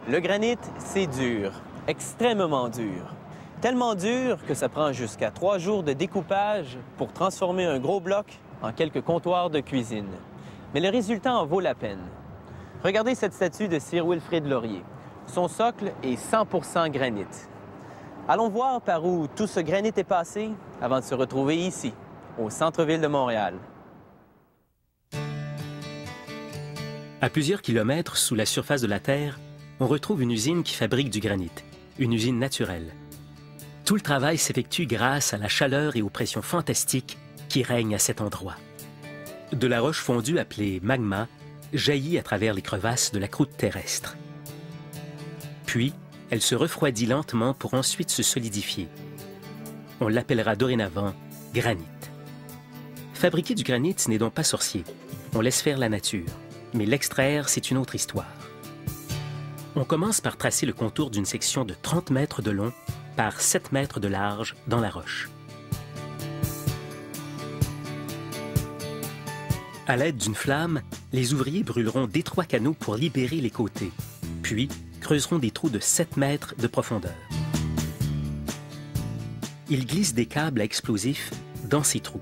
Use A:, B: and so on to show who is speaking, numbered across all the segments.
A: Le granit, c'est dur, extrêmement dur. Tellement dur que ça prend jusqu'à 3 jours de découpage pour transformer un gros bloc en quelques comptoirs de cuisine. Mais le résultat en vaut la peine. Regardez cette statue de Sir Wilfrid Laurier. Son socle est 100% granit. Allons voir par où tout ce granit est passé avant de se retrouver ici, au centre-ville de Montréal.
B: À plusieurs kilomètres sous la surface de la Terre, on retrouve une usine qui fabrique du granit, une usine naturelle. Tout le travail s'effectue grâce à la chaleur et aux pressions fantastiques qui règnent à cet endroit. De la roche fondue appelée magma jaillit à travers les crevasses de la croûte terrestre. Puis, elle se refroidit lentement pour ensuite se solidifier. On l'appellera dorénavant granit. Fabriquer du granit n'est donc pas sorcier. On laisse faire la nature. Mais l'extraire, c'est une autre histoire. On commence par tracer le contour d'une section de 30 mètres de long par 7 mètres de large dans la roche. À l'aide d'une flamme, les ouvriers brûleront d'étroits canaux pour libérer les côtés, puis creuseront des trous de 7 mètres de profondeur. Ils glissent des câbles à explosifs dans ces trous.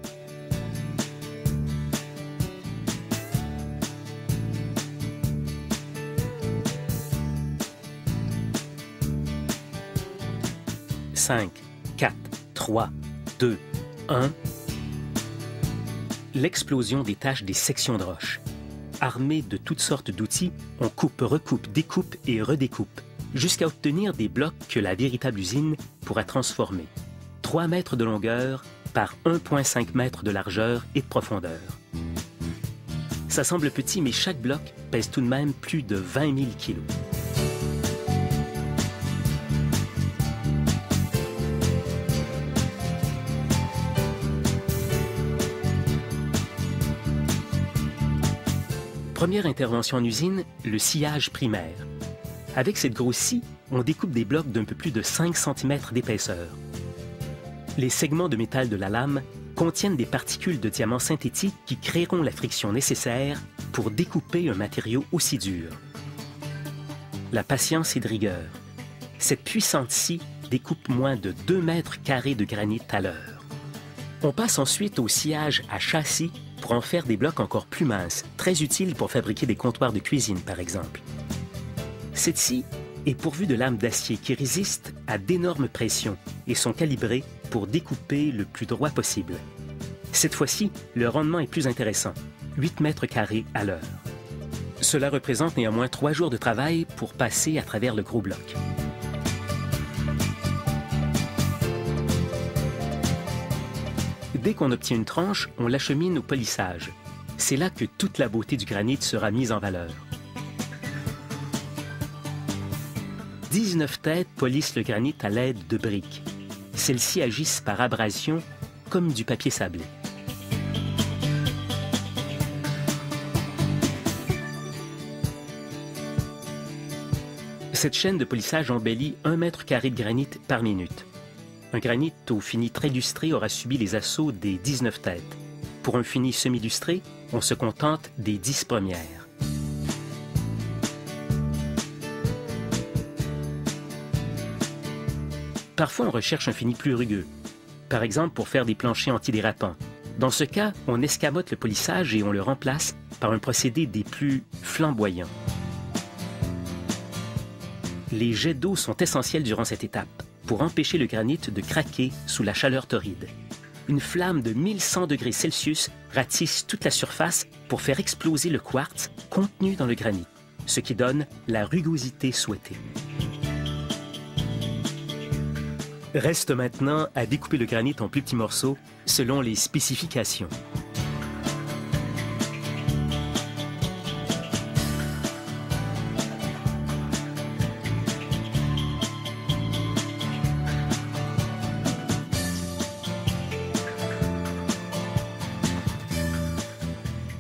B: « 5, 4, 3, 2, 1... » L'explosion détache des sections de roche. Armés de toutes sortes d'outils, on coupe, recoupe, découpe et redécoupe, jusqu'à obtenir des blocs que la véritable usine pourra transformer. 3 mètres de longueur par 1,5 mètres de largeur et de profondeur. Ça semble petit, mais chaque bloc pèse tout de même plus de 20 000 kilos. Première intervention en usine, le sciage primaire. Avec cette grosse scie, on découpe des blocs d'un peu plus de 5 cm d'épaisseur. Les segments de métal de la lame contiennent des particules de diamant synthétique qui créeront la friction nécessaire pour découper un matériau aussi dur. La patience est de rigueur. Cette puissante scie découpe moins de 2 mètres carrés de granit à l'heure. On passe ensuite au sciage à châssis pour en faire des blocs encore plus minces, très utiles pour fabriquer des comptoirs de cuisine, par exemple. Cette scie est pourvue de lames d'acier qui résistent à d'énormes pressions et sont calibrées pour découper le plus droit possible. Cette fois-ci, le rendement est plus intéressant, 8 mètres carrés à l'heure. Cela représente néanmoins 3 jours de travail pour passer à travers le gros bloc. Dès qu'on obtient une tranche, on l'achemine au polissage. C'est là que toute la beauté du granit sera mise en valeur. 19 têtes polissent le granit à l'aide de briques. Celles-ci agissent par abrasion comme du papier sablé. Cette chaîne de polissage embellit 1 mètre carré de granit par minute. Un granit au fini très lustré aura subi les assauts des 19 têtes. Pour un fini semi-lustré, on se contente des 10 premières. Parfois, on recherche un fini plus rugueux. Par exemple, pour faire des planchers antidérapants. Dans ce cas, on escamote le polissage et on le remplace par un procédé des plus flamboyants. Les jets d'eau sont essentiels durant cette étape, pour empêcher le granit de craquer sous la chaleur torride. Une flamme de 1100 degrés Celsius ratisse toute la surface pour faire exploser le quartz contenu dans le granit, ce qui donne la rugosité souhaitée. Reste maintenant à découper le granit en plus petits morceaux selon les spécifications.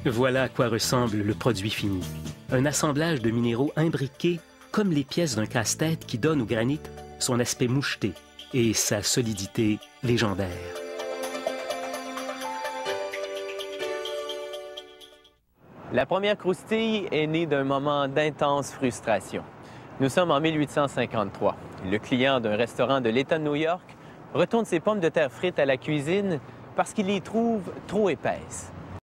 B: Voilà à quoi ressemble le produit fini. Un assemblage de minéraux imbriqués comme les pièces d'un casse-tête qui donne au granit son aspect moucheté et sa solidité légendaire.
A: La première croustille est née d'un moment d'intense frustration. Nous sommes en 1853. Le client d'un restaurant de l'État de New York retourne ses pommes de terre frites à la cuisine parce qu'il les trouve trop épaisses.